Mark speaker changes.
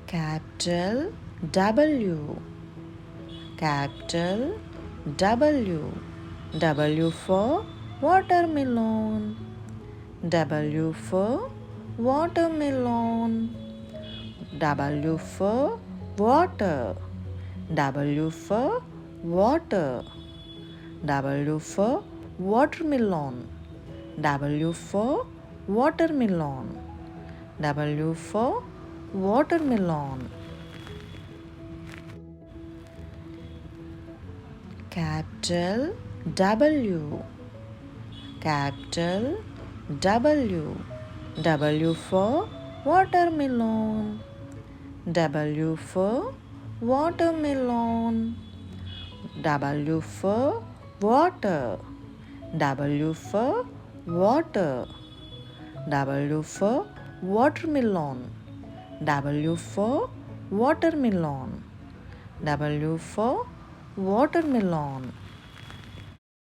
Speaker 1: capital W, capital W. W for watermelon. W for watermelon. W for water. W for water. W for watermelon. W for watermelon. W for watermelon. Capital W, capital W. W for watermelon. W for watermelon. W for water. W for water. W for watermelon. W for watermelon. W for watermelon.